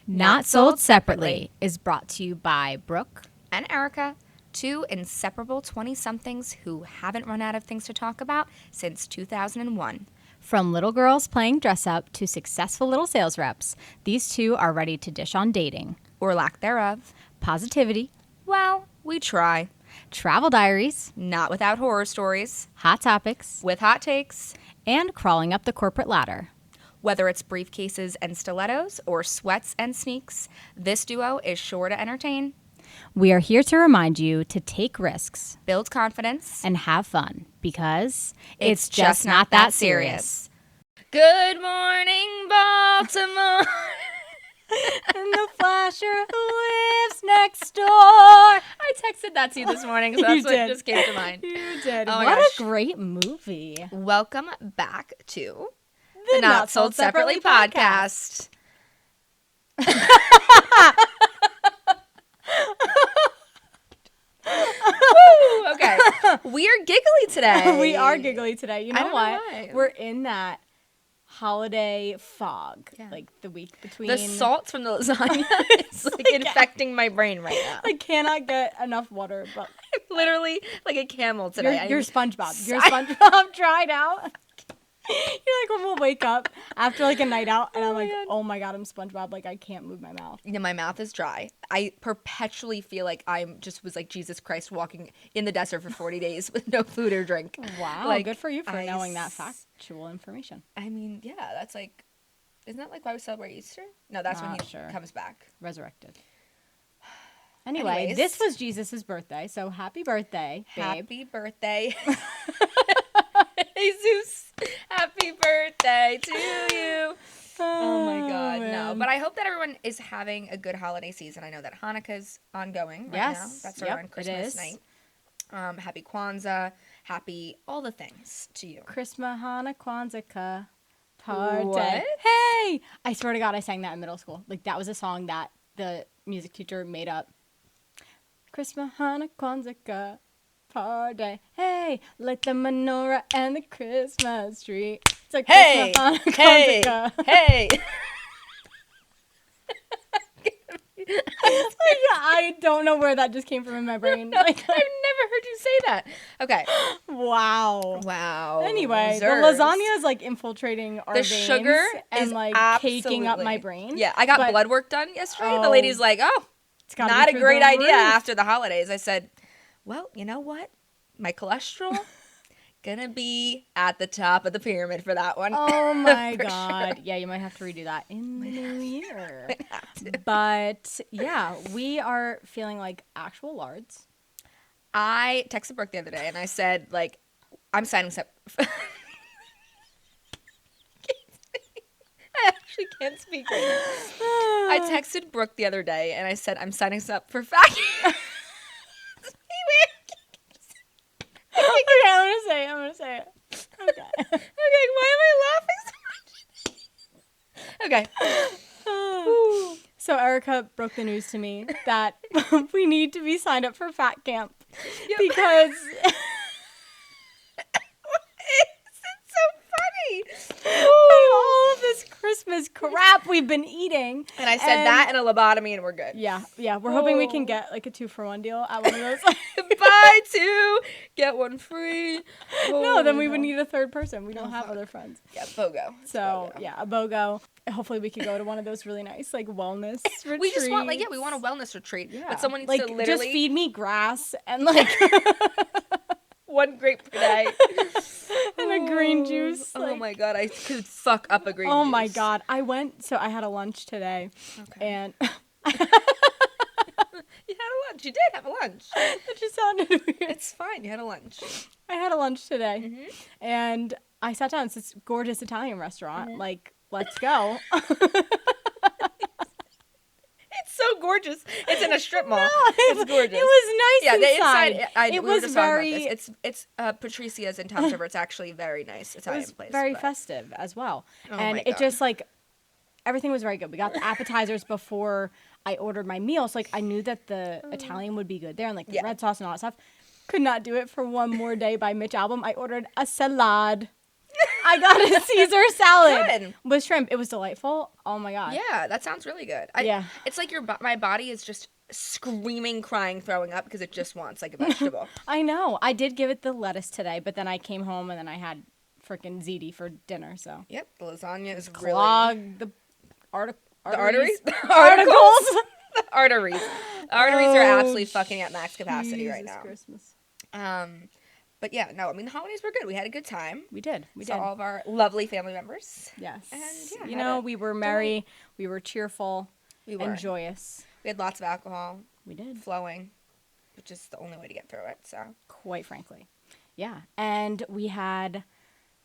Not Sold Separately is brought to you by Brooke and Erika, two inseparable 20-somethings who haven't run out of things to talk about since 2001. From little girls playing dress up to successful little sales reps, these two are ready to dish on dating, Or lack thereof. positivity, Well, we try. travel diaries, Not without horror stories. hot topics, With hot takes. and crawling up the corporate ladder. Whether it's briefcases and stilettos or sweats and sneaks, this duo is sure to entertain, We are here to remind you to take risks build confidence, and have fun because it's just not that serious. Good morning, Baltimore. And the flasher who lives next door. I I texted that to you this morning, so that's what just came to mind. You did. Oh my what gosh. a great movie. Welcome back to the Not Sold Separately podcast. Woo! Okay. We are giggly today. We are giggly today. You I know don't what? know why. We're in that holiday fog. Yeah. Like the week between. The salt from the lasagna is like infecting my brain right now. I cannot get enough water, but I'm literally like a camel today. you're SpongeBob. You're SpongeBob dried out. You're like when we'll wake up after like a night out and I'm like, God. oh my God, I'm SpongeBob. Like I can't move my mouth. You know, my mouth is dry. I perpetually feel like I'm just was like Jesus Christ walking in the desert for 40 days with no food or drink. Wow. Like, Good for you for I knowing that factual information. I mean, yeah, that's like, isn't that like why we celebrate Easter? No, that's when Not he sure. comes back. Resurrected. Anyway, Anyways. this was Jesus' birthday, so happy birthday, babe. Happy birthday. Jesus, happy birthday to you. Oh my God, no. man. But I hope that everyone is having a good holiday season. I know that Hanukkah's ongoing right now. Yes. That's Yep, around it Christmas is. night. Happy Kwanzaa, happy all the things to you. Christmas, Hanukkah, Kwanzaa, party. What? Hey! I swear to God, I sang that in middle school. Like, that was a song that the music teacher made up. Christmas, Hanukkah, Kwanzaa, party. Hey! Light the menorah and the Christmas tree. It's like Hey! Christmas, Hanukkah, Hey! Kwanzaa. Hey! I don't know where that just came from in my brain. I've Like, never heard you say that. Okay. wow. Wow. Anyway, Reserves. the lasagna is like infiltrating our The veins sugar and is like caking up my absolutely- brain. Yeah, I got But- blood work done yesterday. The Oh. lady's like, oh, It's gotta not be a through great the idea roof. after the holidays. I said, well, you know what? My cholesterol gonna be at the top of the pyramid for that one. Oh my For God. sure. Yeah, you might have to redo that in the new year. Might have to. But yeah, we are feeling like actual lards. I texted Brooke the other day and I said, like, I'm signing up. I actually can't speak right now. I texted Brooke the other day and I said, I'm signing up for fat. Okay, I'm gonna say it. Okay. Okay, why am I laughing so much? Okay. So Erica broke the news to me that we need to be signed up for fat camp Yep. because It's so funny. of all of this Christmas crap we've been eating. And I said that and a lobotomy and we're good. Yeah, we're hoping we can Oh. get like a 2-for-1 deal at one of those. Buy two, get one free. No, then we Oh, would no. need a third person. We don't Oh, have fuck. other friends. Yeah, BOGO. It's So BOGO. yeah, a BOGO. Hopefully we could go to one of those really nice like wellness retreats. We just want we want a wellness retreat. Yeah. But someone needs like, to literally just feed me grass and like one grape per day. and a green juice. Oh like- my God, I could fuck up a green juice. Oh my God. I had a lunch today Okay. and You had a lunch. You did have a lunch. it just sounded weird. It's fine. You had a lunch. I had a lunch today Mm-hmm. and I sat down. It's this gorgeous Italian restaurant. Like, let's go. It's so gorgeous. It's in a strip mall. No, It's gorgeous. It was nice Yeah, the inside. inside. It we were was just talking about very. this. It's Patricia's in Tom's River. It's actually very nice It Italian was place. very but- festive as well. Oh And my it God. just like everything was very good. We got the appetizers before I ordered my meal. So like I knew that the Italian would be good there and like the Yeah. red sauce and all that stuff. Could not do it for one more day by Mitch Album. I ordered a salad. I got a Caesar salad Good. with shrimp. It was delightful. Oh my god. Yeah, that sounds really good. Yeah. It's like my body is just screaming, crying, throwing up because it just wants like a vegetable. I know. I did give it the lettuce today, but then I came home and then I had freaking ziti for dinner. So Yep, the lasagna is really clog the arteries. arteries. The Articles. The arteries. The arteries are absolutely fucking at max capacity right Jesus now. Christmas. But yeah, no, I mean the holidays were good. We had a good time. We did. We Saw did. all of our lovely family members. Yes. And yeah, you had know, a we were merry. We were cheerful. We were. And joyous. We had lots of alcohol We did. flowing, which is the only way to get through it. So Quite frankly. Yeah. And we had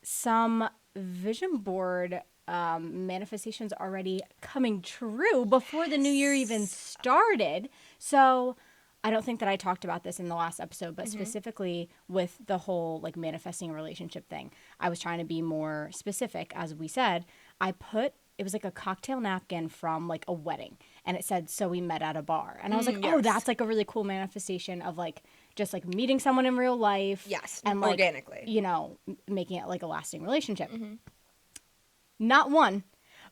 some vision board manifestations already coming true before the new year even started. So I don't think that I talked about this in the last episode, but specifically with the whole like manifesting a relationship thing, I was trying to be more specific. As we said, it was like a cocktail napkin from like a wedding, and it said, "So we met at a bar." And I was like, "Oh, yes. that's like a really cool manifestation of like just like meeting someone in real life." yes, and like, organically. you know, making it like a lasting relationship. Not one,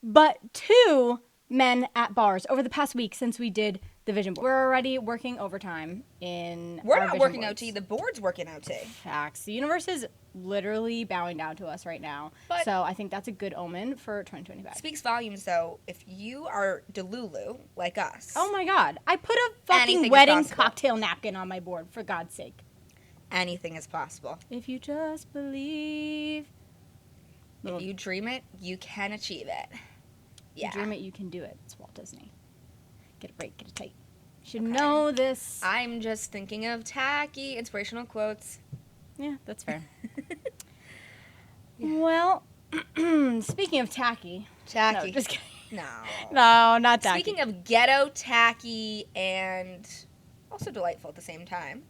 but two men at bars over the past week since we did the vision board. We're already working overtime in We're our not vision working boards. OT. The board's working OT. Facts. The universe is literally bowing down to us right now. But- so I think that's a good omen for 2025. Speaks volumes, though, if you are Delulu like us. Oh my god. I put a Anything fucking is wedding possible. cocktail napkin on my board, for God's sake. Anything is possible. If you just believe. If you dream it, you can achieve it. Yeah. You dream it, you can do it. It's Walt Disney. Get a break, get it tight. You should know this. I'm just thinking of tacky inspirational quotes. Yeah, that's fair. Well, speaking of tacky. Tacky. No, just kidding. No. No, not tacky. Speaking of ghetto, tacky, and also delightful at the same time,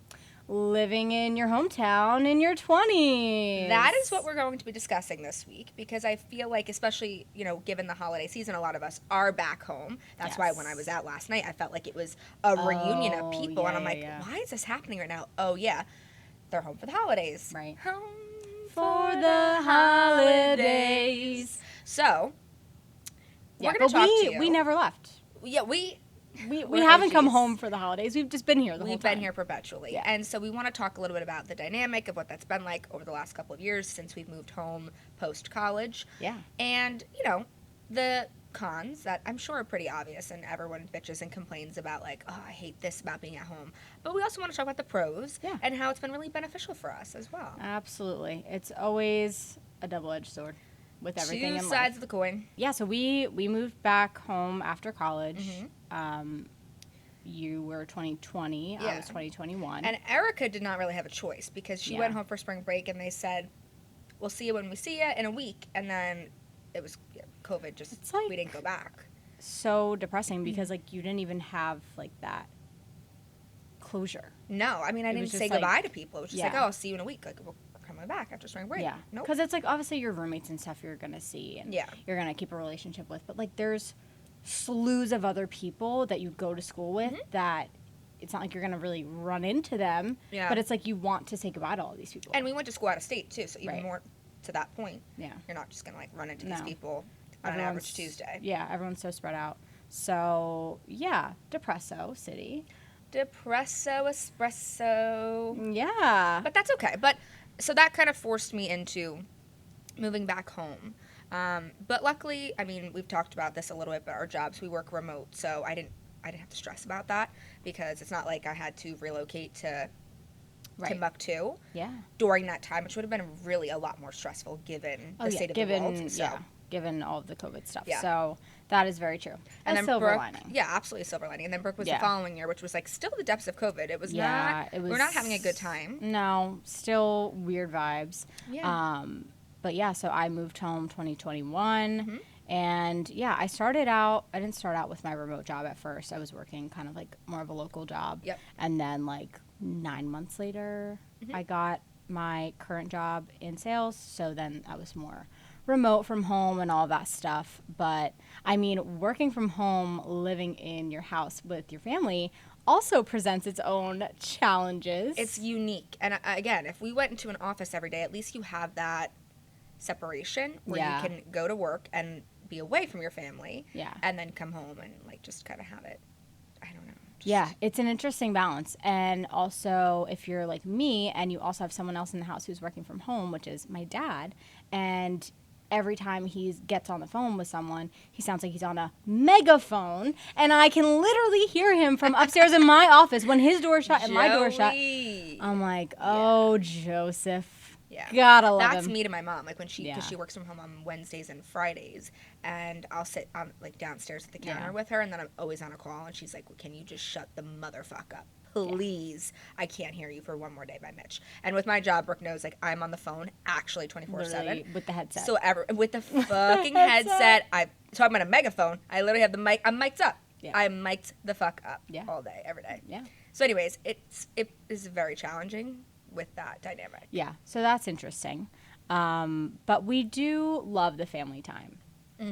living in your hometown in your 20s. that is what we're going to be discussing this week because I feel like, especially, you know, given the holiday season, a lot of us are back home. That's why when I was out last night, I felt like it was a reunion of people. yeah, and I'm yeah, like, yeah. why is this happening right now? Oh, yeah. They're home for the holidays. Right. Home For the holidays. So, Yeah, we're going but to talk to you. we never left. Yeah, we We haven't come OGs. home for the holidays. We've just been here the whole We've time. been here perpetually. Yeah. And so we want to talk a little bit about the dynamic of what that's been like over the last couple of years since we've moved home post-college. Yeah. And, you know, the cons that I'm sure are pretty obvious and everyone bitches and complains about like, oh, I hate this about being at home. But we also want to talk about the pros and how it's been really beneficial for us as well. Absolutely. It's always a double-edged sword with everything Two in life. sides of the coin. Yeah, so we moved back home after college. Mm-hmm. You were 2020. I Yeah. was 2021. And Erika did not really have a choice because she Yeah. went home for spring break and they said, we'll see you when we see you in a week. And then it was COVID, just It's like- we didn't go back. so depressing because like you didn't even have like that closure. No, I mean, I It didn't was say just like- goodbye to people. It was just like, Yeah. oh, I'll see you in a week. Like, we're coming back after spring break. Yeah. Nope. Because it's like obviously your roommates and stuff you're gonna see and Yeah. you're gonna keep a relationship with, but like there's slews of other people that you go to school with that it's not like you're gonna really run into them. Yeah. But it's like you want to say goodbye to all these people. And we went to school out of state, too. So even Right. more to that point, yeah. you're not just going to, like, run into these No. people on an average Tuesday. Yeah, everyone's so spread out. So yeah, Depresso City. Depresso, espresso. Yeah. But that's okay. But so that kind of forced me into moving back home. But luckily, I mean, we've talked about this a little bit, but our jobs, we work remote. So I didn't have to stress about that because it's not like I had to relocate to Timbuktu Yeah. during that time, which would have been really a lot more stressful given the state of given, the world. So. given all of the COVID stuff. Yeah. So that is very true. And A then silver Brooke, lining. yeah, absolutely a silver lining. And then Brooke was Yeah. the following year, which was like still the depths of COVID. It was Yeah, not. We're not having a good time. No, still weird vibes. Yeah. But yeah, so I moved home 2021. Mm-hmm. And yeah, I didn't start out with my remote job at first. I was working kind of like more of a local job. Yep. And then like 9 months later, Mm-hmm. I got my current job in sales. So then I was more remote from home and all that stuff. But I mean, working from home, living in your house with your family also presents its own challenges. It's unique. And again, if we went into an office every day, at least you have that separation where Yeah. you can go to work and be away from your family. Yeah. And then come home and like just kind of have it. I don't know. Just, Yeah, it's an interesting balance. And also, if you're like me and you also have someone else in the house who's working from home, which is my dad, and every time he gets on the phone with someone, he sounds like he's on a megaphone, and I can literally hear him from upstairs in my office when his door shut and my door shut. Joey. I'm like, oh, Joseph. Yeah. Gotta love That's him. me to my mom. Like when she, because Yeah. she works from home on Wednesdays and Fridays, and I'll sit on like downstairs at the counter Yeah. with her, and then I'm always on a call, and she's like, well, "Can you just shut the motherfuck up, please? I can't hear you for one more day by Mitch." And with my job, Brooke knows like I'm on the phone actually 24/7 Literally with the headset. So with the fucking headset, I'm talking about a megaphone. I literally have the mic. I'm mic'd up. Yeah. I'm mic'd the fuck up. Yeah. All day, every day. Yeah. So, anyways, it is very challenging with that dynamic. Yeah, so that's interesting. But we do love the family time.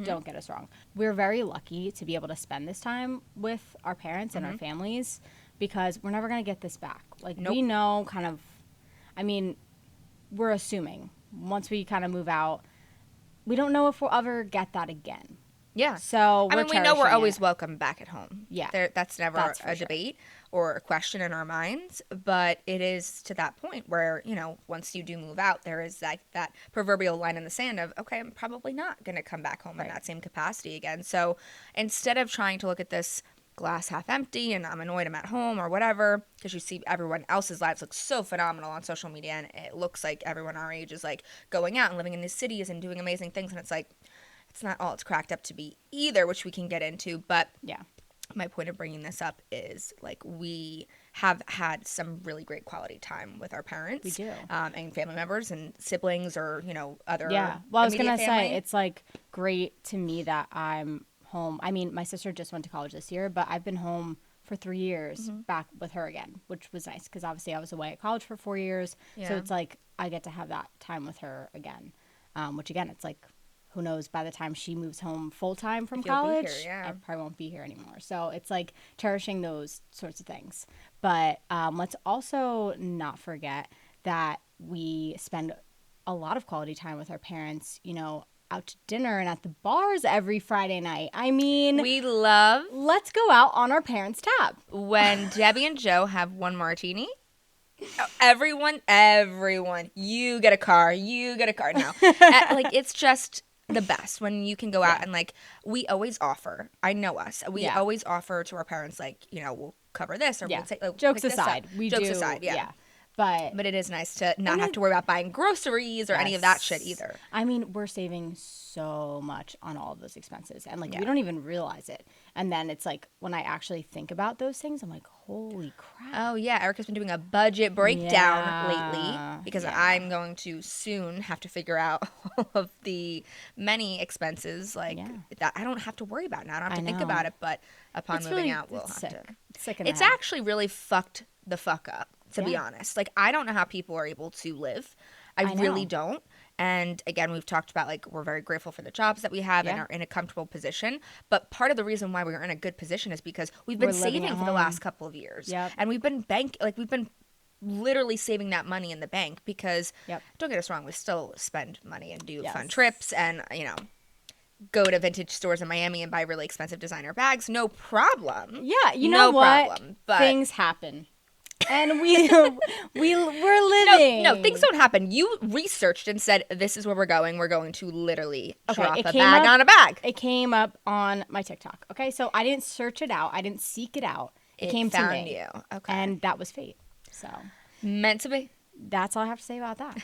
Don't get us wrong. We're very lucky to be able to spend this time with our parents and our families because we're never going to get this back. Like, Nope. we know kind of, I mean, we're assuming once we kind of move out, we don't know if we'll ever get that again. Yeah. So I we're mean, we know we're cherishing always it. welcome back at home. Yeah. That's never That's for a sure. debate or a question in our minds, but it is to that point where, you know, once you do move out, there is like that proverbial line in the sand of, okay, I'm probably not going to come back home in Right. that same capacity again. So instead of trying to look at this glass half empty and I'm annoyed I'm at home or whatever, because you see everyone else's lives look so phenomenal on social media and it looks like everyone our age is like going out and living in these cities and doing amazing things, and it's like, it's not all it's cracked up to be either, which we can get into. But Yeah. my point of bringing this up is like we have had some really great quality time with our parents. We do. And family members and siblings or, you know, other Yeah. Well, I was going to immediate say, family. it's like great to me that I'm home. I mean, my sister just went to college this year, but I've been home for 3 years back with her again, which was nice because obviously I was away at college for 4 years. So Yeah. it's like I get to have that time with her again, which again, it's like, who knows, by the time she moves home full time from If you'll be college, here, yeah. I probably won't be here anymore. So it's like cherishing those sorts of things. But let's also not forget that we spend a lot of quality time with our parents, you know, out to dinner and at the bars every Friday night. I mean, We love let's go out on our parents' tab. when Debbie and Joe have one martini. Oh, everyone, you get a car now. Like, it's just the best when you can go out and like, we always offer, I know us, we Yeah. always offer to our parents, like, you know, we'll cover this or Yeah. we'll take, oh, Jokes pick this up. aside, we Jokes do. aside, yeah. But But it is nice to not And have it- to worry about buying groceries or any of that shit Yes. either. I mean, we're saving so much on all of those expenses, and like Yeah. we don't even realize it. And then it's like when I actually think about those things, I'm like, holy crap! Oh yeah, Erica's been doing a budget breakdown Yeah, lately because yeah. I'm going to soon have to figure out all of the many expenses like Yeah. that I don't have to worry about now. I don't have I to think know. about it, but upon It's moving really out, we'll it's have sick. to. It's sick in the It's head. actually really fucked the fuck up, to be Yeah. honest. Like, I don't know how people are able to live. I really know. don't. And again, we've talked about like we're very grateful for the jobs that we have and Yeah. are in a comfortable position. But part of the reason why we're in a good position is because we've been We're living saving at for the home. last couple of years. Yep. And we've been we've been literally saving that money in the bank because Yep. don't get us wrong, we still spend money and do fun Yes. trips and, you know, go to vintage stores in Miami and buy really expensive designer bags. No problem. Yeah, you No know what? problem, but- Things happen, and we're living. No, things don't happen. You researched and said, this is where we're going. We're going to literally drop it a came bag up- on a bag. It came up on my TikTok. Okay, so I didn't search it out. I didn't seek it out. It came to found me. you. Okay. And that was fate. So Meant to be. that's all I have to say about that.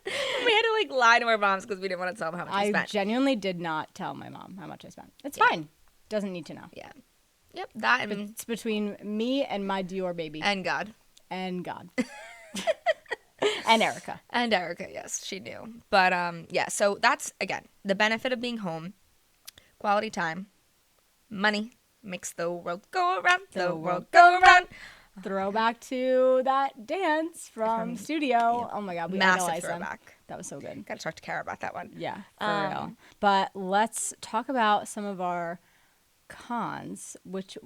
We had to like lie to our moms because we didn't want to tell them how much we I spent. genuinely did not tell my mom how much I spent. It's Yeah. fine. Doesn't need to know. Yeah. Yep. That and, It's between me and my Dior baby God. and God and Erica. And Erica, yes, she knew. But yeah, so that's again the benefit of being home. Quality time. Money makes the world go around. The world go around. Throwback to that dance from Studio. Oh my God, we Massive idolize them. throwback. That was so good. Gotta talk to Kara about that one. Yeah, for real. But let's talk about some of our cons, which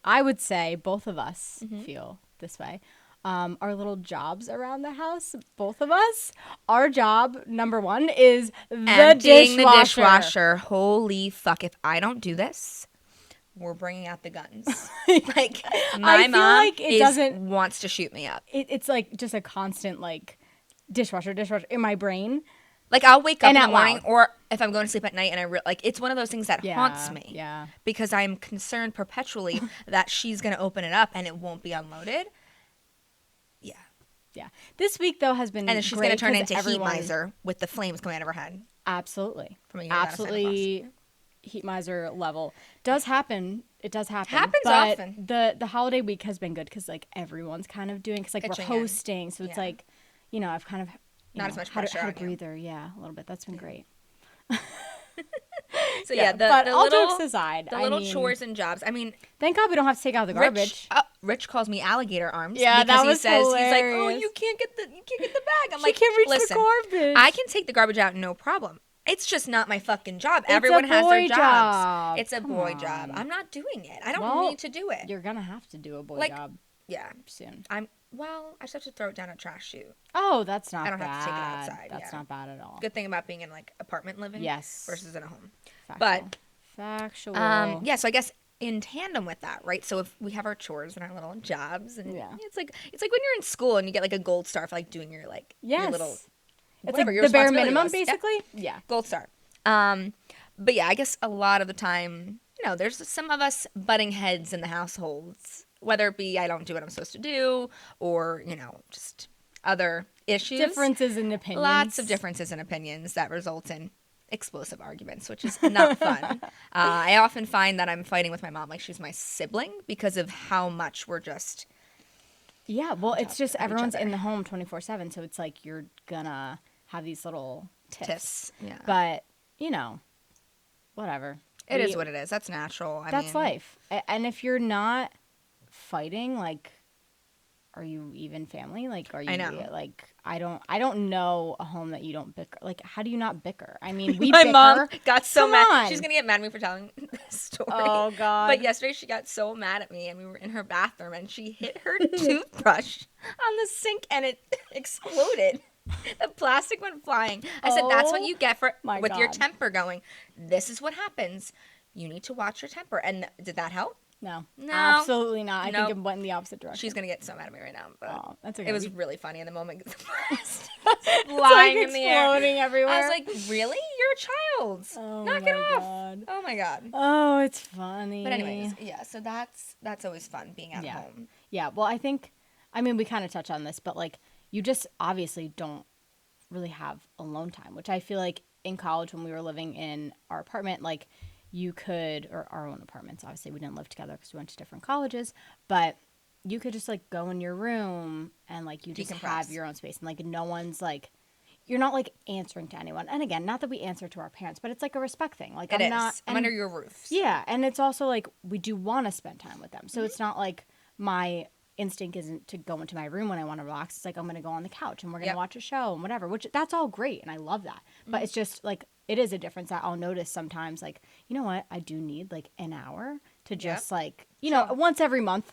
I would say both of us feel this way, our little jobs around the house, both of us, our job, number one, is the Emptying dishwasher. the dishwasher. Holy fuck. If I don't do this, we're bringing out the guns. Like, my I feel mom like it doesn't. wants to shoot me up. It's like just a constant like dishwasher in my brain. Like, I'll wake up And in the out morning, loud. or if I'm going to sleep at night, and like, it's one of those things that haunts me. Yeah. Because I'm concerned perpetually that she's going to open it up and it won't be unloaded. Yeah. Yeah. This week though has been And then she's great going to turn 'cause into Heat Miser with the flames coming out of her head. Absolutely. From a year outside of Absolutely heat miser level. Does happen. It does happen. Happens but often. The holiday week has been good because like everyone's kind of doing, because like Pitching we're in. hosting. So it's Yeah. like, you know, I've kind of Not as much had pressure a on you. breather. Yeah, a little bit. That's been great. So yeah, but the all little, jokes aside, the I little mean, chores and jobs. I mean, thank God we don't have to take out the garbage. Rich calls me alligator arms. Yeah, because that was he's like, oh, hilarious. you can't get the bag. I'm She like, can't reach listen, the garbage. I can take the garbage out, no problem. It's just not my fucking job. It's Everyone a has their boy jobs. job. It's a Come boy job. on. I'm not doing it. I don't Well, need to do it. You're gonna have to do a boy Like, job Yeah, soon. I just have to throw it down a trash chute. Oh, that's not I don't bad. have to take it outside, That's yeah. not bad at all. Good thing about being in like apartment living, Yes. versus in a home. Factual. But Factual. yeah, so I guess in tandem with that, right? So if we have our chores and our little jobs, and Yeah. it's like when you're in school and you get like a gold star for like doing your like your Yes. little It's whatever like your the bare responsibility minimum, was. Yep. basically. Yeah. Gold star. But yeah, I guess a lot of the time, there's some of us butting heads in the households, whether it be I don't do what I'm supposed to do, or just other issues. Differences in opinions. Lots of differences in opinions that result in explosive arguments, which is not fun. I often find that I'm fighting with my mom like she's my sibling because of how much we're just. Yeah, well, it's just of each everyone's other. in the home 24/7, so it's like you're gonna have these little tiffs. Yeah. But, whatever. It is what it is. That's natural. That's life. And if you're not fighting, like, are you even family? Like, are you I know. like, I don't know a home that you don't bicker. Like, how do you not bicker? I mean, we My bicker. mom got so Come mad. on. She's gonna get mad at me for telling this story. Oh, God. But yesterday she got so mad at me, and we were in her bathroom, and she hit her toothbrush on the sink, and it exploded. The plastic went flying. I said, "That's what Oh, you get my with your God. temper going. This is what happens. You need to watch your temper." And did that help? No, No. absolutely not. I Nope. think it went in the opposite direction. She's gonna get so mad at me right now. But Oh, that's okay. it was really funny in the moment. It's Flying like in the air. exploding everywhere. I was like, "Really? You're a child. Oh Knock my it off." God. Oh my God. Oh, it's funny. But anyways, yeah, so that's always fun being at home. Yeah, well, I mean, we kind of touch on this, but like, you just obviously don't really have alone time, which I feel like in college when we were living in our apartment, like, you could, or our own apartments, obviously we didn't live together because we went to different colleges, but you could just like go in your room and like you just have Decompress. your own space, and like no one's like, you're not like answering to anyone. And again, not that we answer to our parents, but it's like a respect thing. Like, It I'm is. not I'm and- under your roofs. Yeah, and it's also like we do want to spend time with them. So Mm-hmm. it's not like my instinct isn't to go into my room when I want to relax. It's like I'm going to go on the couch and we're going to Yep. watch a show and whatever, which that's all great and I love that. But it's just like it is a difference that I'll notice sometimes, like, you know what? I do need like an hour to just like, once every month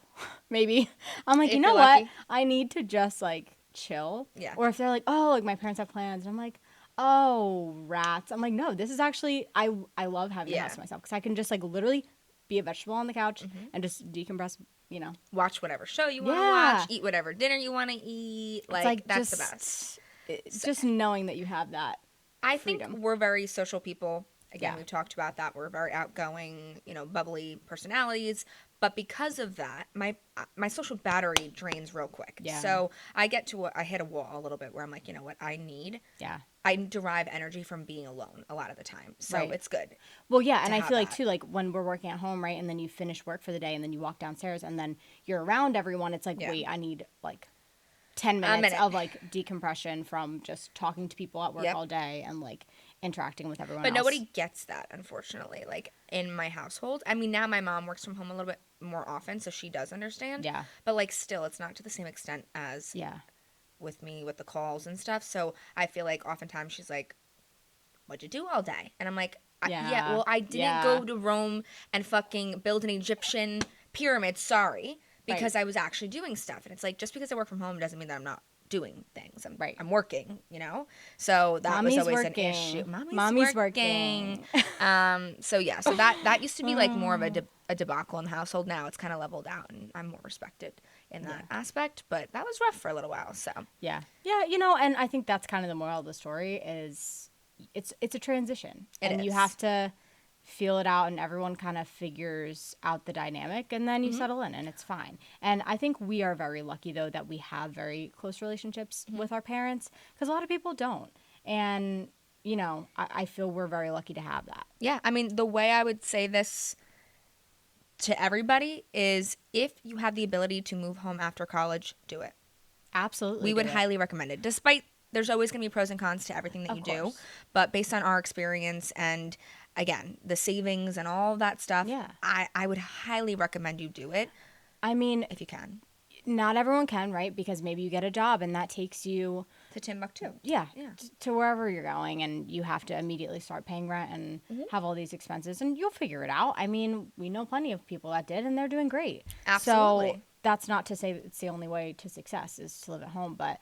maybe. I'm like, If you know you're what? lucky. I need to just like chill. Yeah. Or if they're like, "Oh, like my parents have plans." And I'm like, "Oh, rats." I'm like, "No, this is actually I love having the Yeah. house to myself because I can just like literally be a vegetable on the couch Mm-hmm. and just decompress, Watch whatever show you want to Yeah. watch. Eat whatever dinner you want to eat. It's Like, that's just, the best. It's just knowing that you have that. I think freedom. we're very social people. Again, Yeah. we've talked about that. We're very outgoing, bubbly personalities. But because of that, my social battery drains real quick. Yeah. So I hit a wall a little bit where I'm like, you know what, Yeah. I derive energy from being alone a lot of the time. So Right. it's good. Well, yeah, and to I have feel like that. too, like when we're working at home, right, and then you finish work for the day, and then you walk downstairs, and then you're around everyone. It's like, Yeah. wait, I need like 10 minutes minute. of like decompression from just talking to people at work Yep. all day and like interacting with everyone But else. nobody gets that, unfortunately. Like in my household. I mean, now my mom works from home a little bit more often, so she does understand. Yeah. But like still, it's not to the same extent as Yeah. with me with the calls and stuff. So I feel like oftentimes she's like, "What'd you do all day?" And I'm like, Yeah. well, I didn't Yeah. go to Rome and fucking build an Egyptian pyramid. Sorry. because I was actually doing stuff. And it's like, just because I work from home doesn't mean that I'm not doing things. I'm working, So that Mommy's was always working. an issue. Mommy's working. So yeah, so that used to be like more of a debacle in the household. Now it's kind of leveled out, and I'm more respected in that aspect. But that was rough for a little while. So yeah, and I think that's kind of the moral of the story is it's a transition, and you have to feel it out, and everyone kind of figures out the dynamic, and then you settle in, and it's fine. And I think we are very lucky though that we have very close relationships with our parents, because a lot of people don't. And I feel we're very lucky to have that. yeah, I mean, the way I would say this to everybody is, if you have the ability to move home after college, do it. Absolutely, we would highly recommend it. Despite there's always going to be pros and cons to everything that you do, but based on our experience and again the savings and all that stuff, I would highly recommend you do it. I mean, if you can. Not everyone can, right? Because maybe you get a job and that takes you to Timbuktu. Yeah. To wherever you're going, and you have to immediately start paying rent and have all these expenses, and you'll figure it out. I mean, we know plenty of people that did, and they're doing great. Absolutely. So that's not to say that it's the only way to success is to live at home, but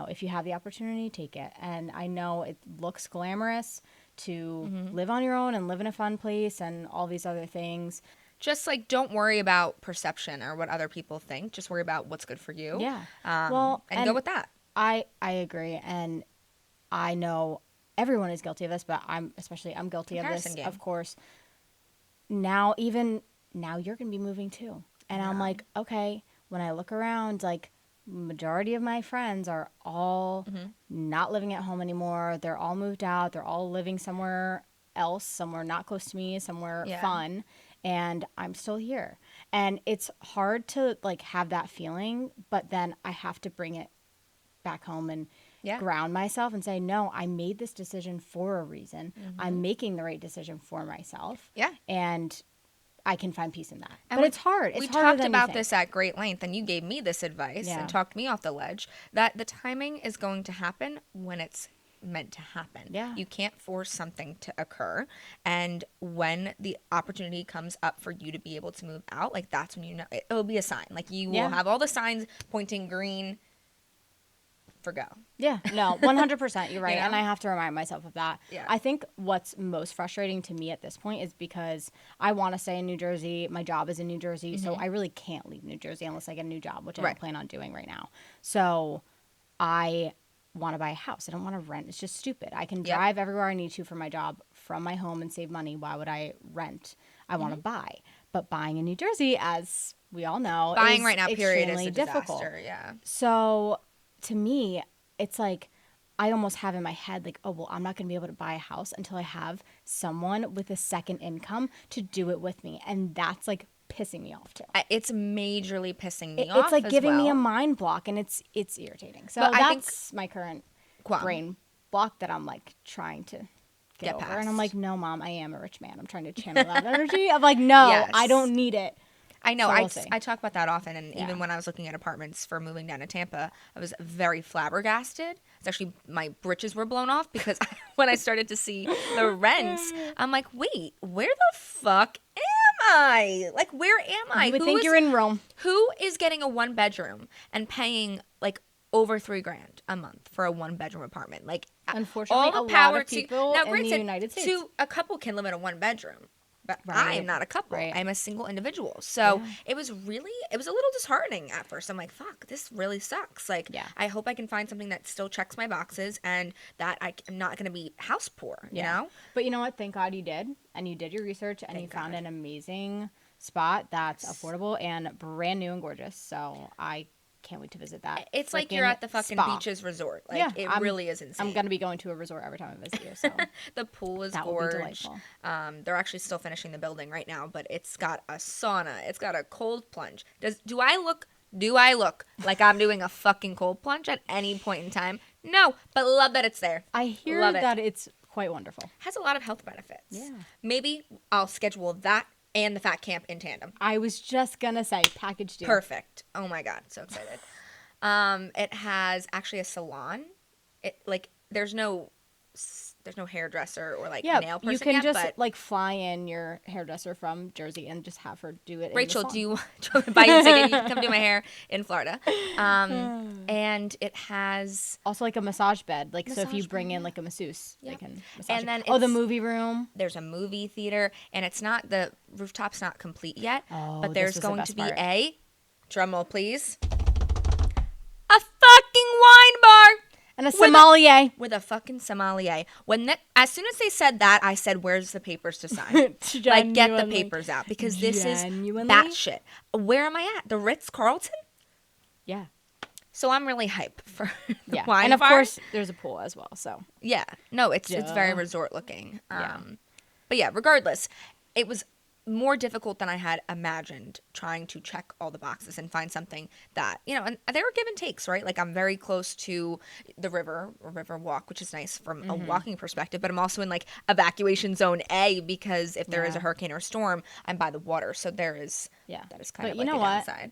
if you have the opportunity, take it. And I know it looks glamorous to live on your own and live in a fun place and all these other things. Just like, don't worry about perception or what other people think. Just worry about what's good for you. Yeah. And go with that. I agree. And I know everyone is guilty of this, but I'm guilty of this, of course. Now you're going to be moving too. And I'm like, okay, when I look around, like, majority of my friends are all not living at home anymore. They're all moved out. They're all living somewhere else, somewhere not close to me, somewhere fun. And I'm still here. And it's hard to like have that feeling, but then I have to bring it back home and ground myself and say, no, I made this decision for a reason. I'm making the right decision for myself. Yeah. And I can find peace in that. But it's hard. We talked about this at great length, and you gave me this advice and talked me off the ledge, that the timing is going to happen when it's meant to happen. Yeah. You can't force something to occur. And when the opportunity comes up for you to be able to move out, like, that's when you know it'll be a sign. Like, you will have all the signs pointing green for go. Yeah. No, 100%. You're right. And I have to remind myself of that. Yeah. I think what's most frustrating to me at this point is because I want to stay in New Jersey. My job is in New Jersey. So I really can't leave New Jersey unless I get a new job, which I don't plan on doing right now. So I want to buy a house. I don't want to rent. It's just stupid. I can drive everywhere I need to for my job from my home and save money. Why would I rent? I want to buy. But buying in New Jersey, as we all know, buying is right now, period, is extremely a difficult. disaster. Yeah. So to me, it's like I almost have in my head like, oh, well, I'm not going to be able to buy a house until I have someone with a second income to do it with me. And that's like pissing me off too. It's majorly pissing me off. It's like as giving me a well. mind block, and it's irritating. So But I think that's my current brain block that I'm like trying to get over. past. And I'm like, no, Mom, I am a rich man. I'm trying to channel that energy of like, no, I don't need it. I know. So I talk about that often, and even when I was looking at apartments for moving down to Tampa, I was very flabbergasted. It's actually, my britches were blown off because when I started to see the rents, I'm like, wait, where the fuck am I? Like, where am I? You would think you're in Rome. Who is getting a 1-bedroom and paying like over $3,000 a month for a 1-bedroom apartment? Like, unfortunately, all the a power lot of people now, in granted, the United States. a couple can live in a 1-bedroom. But Right. I am not a couple. Right. I'm a single individual. So it was a little disheartening at first. I'm like, fuck, this really sucks. Like, I hope I can find something that still checks my boxes and that I'm not going to be house poor, you know? But you know what? Thank God you did. And you did your research and you found an amazing spot that's affordable and brand new and gorgeous. So I can't wait to visit that. It's like you're at the fucking beaches resort. Like, it really is insane. I'm going to be going to a resort every time I visit you. So the pool is that gorgeous. will be delightful. They're actually still finishing the building right now, but it's got a sauna. It's got a cold plunge. Do I look like I'm doing a fucking cold plunge at any point in time? No, but love that it's there. I hear that it's quite wonderful. Has a lot of health benefits. Yeah. Maybe I'll schedule that and the fat camp in tandem. I was just going to say package deal. Perfect. Oh my God. So excited. It has actually a salon. There's no there's no hairdresser or like Yeah, nail person you can yet, just but like fly in your hairdresser from Jersey and just have her do it. Rachel, in the do you buy you a ticket? You can come do my hair in Florida. And it has also like a massage bed, like so if you Massage bring bed, in like a masseuse, they Yep. can massage. And you. then the it's- movie room. there's a movie theater, and it's not the rooftop's not complete yet, Oh, but this there's was the going best to be part. a drum roll, please. A fucking wine bar And a sommelier. with a fucking sommelier. As soon as they said that, I said, "Where's the papers to sign? Like, get the Genuinely. papers out because this is Genuinely? batshit." Where am I at? The Ritz-Carlton? Yeah. So I'm really hype for the Yeah. wine And of bar. course, there's a pool as well. So Yeah. No, it's very Duh. resort looking. Yeah. But yeah, regardless, it was more difficult than I had imagined trying to check all the boxes and find something that, and there were give and takes, right? Like I'm very close to the river or river walk, which is nice from a walking perspective, but I'm also in like evacuation zone A because if there is a Yeah. hurricane or storm, I'm by the water. So that is kind But of you like know a what? downside.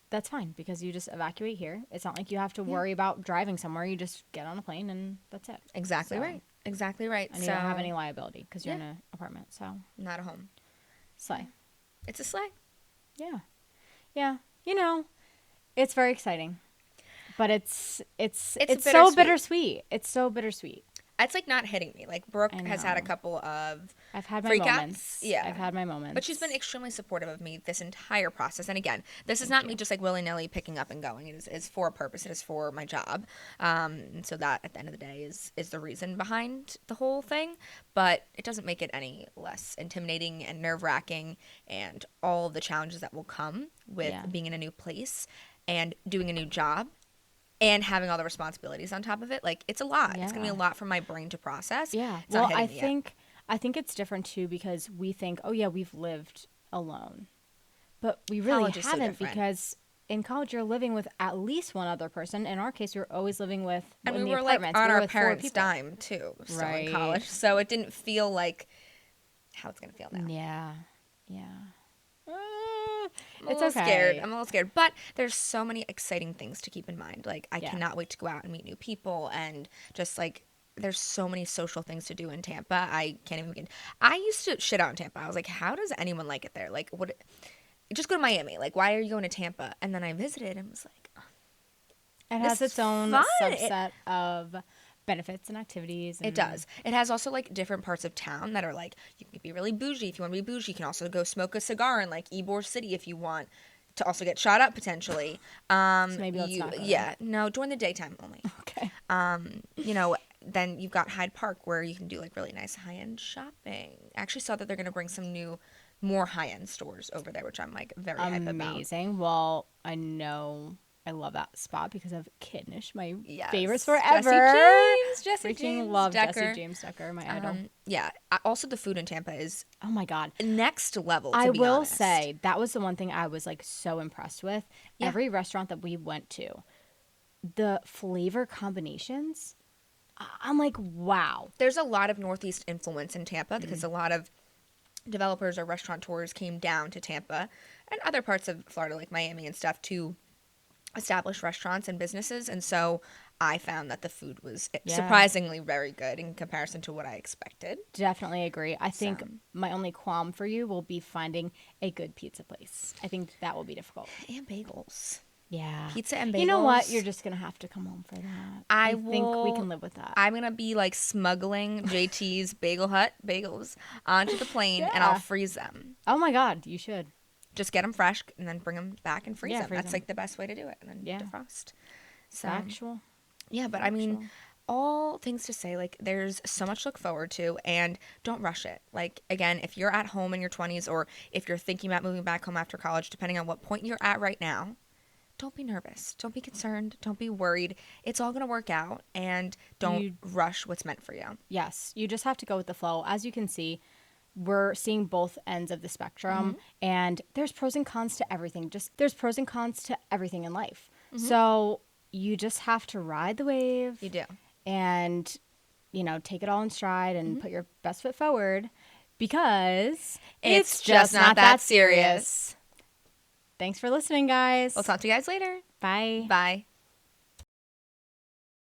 that's fine because you just evacuate here. It's not like you have to worry about driving somewhere. You just get on a plane and that's it. Exactly So- right. Exactly right. And you don't have any liability because you're in an apartment. So, Not a home. slay. It's a sleigh. Yeah. Yeah. It's very exciting. But it's so bittersweet. bittersweet. It's so bittersweet. It's like not hitting me. Like Brooke I has had a know. couple of I've had my freak moments. outs. Yeah. I've had my moments. But she's been extremely supportive of me this entire process. And again, this is not me just like willy-nilly picking up and going. It is for a purpose. It is for my job. And so that at the end of the day is the reason behind the whole thing. But it doesn't make it any less intimidating and nerve-wracking and all the challenges that will come with Yeah. being in a new place and doing a new job. And having all the responsibilities on top of it, like it's a lot. It's gonna be a Yeah. lot for my brain to process. Yeah. It's not Well, hitting me yet. I think it's different too because we think, oh yeah, we've lived alone, but we really College is so haven't different. because in college you're living with at least one other person. In our case, we were always living with And in we the were like apartments. on We were our with 4 parents' people. dime too, still Right. in college. So it didn't feel like how it's gonna feel now. Yeah. Yeah. I'm It's a little okay. scared. I'm a little scared, but there's so many exciting things to keep in mind. Like I Yeah. cannot wait to go out and meet new people, and just like there's so many social things to do in Tampa. I can't even begin. I used to shit out in Tampa. I was like, how does anyone like it there? Like, what? Just go to Miami. Like, why are you going to Tampa? And then I visited and was like, It This has its is own fun. subset of benefits and activities. And it does. It has also like different parts of town that are like you can be really bougie if you want to be bougie. You can also go smoke a cigar in like Ybor City if you want to also get shot up potentially. maybe let's not go there. Yeah, no, during the daytime only. Okay. Then you've got Hyde Park where you can do like really nice high-end shopping. I actually saw that they're going to bring some more high-end stores over there, which I'm like very hype about. Amazing. Well, I know I love that spot because of Kidnish, my Yes. favorites forever. Jesse Freaking James love Decker. Jesse James Decker, my idol. Yeah. Also, the food in Tampa is Oh my god. next level. To I be will honest. say that was the one thing I was like so impressed with. Yeah. Every restaurant that we went to, the flavor combinations, I'm like, wow. There's a lot of Northeast influence in Tampa because a lot of developers or restaurateurs came down to Tampa and other parts of Florida, like Miami and stuff, to establish restaurants and businesses. And so I found that the food was Yeah. surprisingly very good in comparison to what I expected. Definitely agree. I think So. my only qualm for you will be finding a good pizza place. I think that will be difficult. And bagels. Yeah. Pizza and bagels. You know what? You're just going to have to come home for that. I think we will- can live with that. I'm going to be like smuggling JT's Bagel Hut bagels onto the plane and I'll Yeah. freeze them. Oh my God, you should. Just get them fresh and then bring them back and freeze Yeah, them. freeze That's them. like the best way to do it. And then Yeah. defrost. So, Factual. yeah, but I mean, all things to say, like, there's so much to look forward to and don't rush it. Like, again, if you're at home in your 20s or if you're thinking about moving back home after college, depending on what point you're at right now, don't be nervous. Don't be concerned. Don't be worried. It's all going to work out and don't rush what's meant for you. Yes, you just have to go with the flow. As you can see, we're seeing both ends of the spectrum, and there's pros and cons to everything. There's pros and cons to everything in life. So you just have to ride the wave. You do. And, take it all in stride and put your best foot forward because It's just not that serious. Thanks for listening, guys. We'll talk to you guys later. Bye. Bye.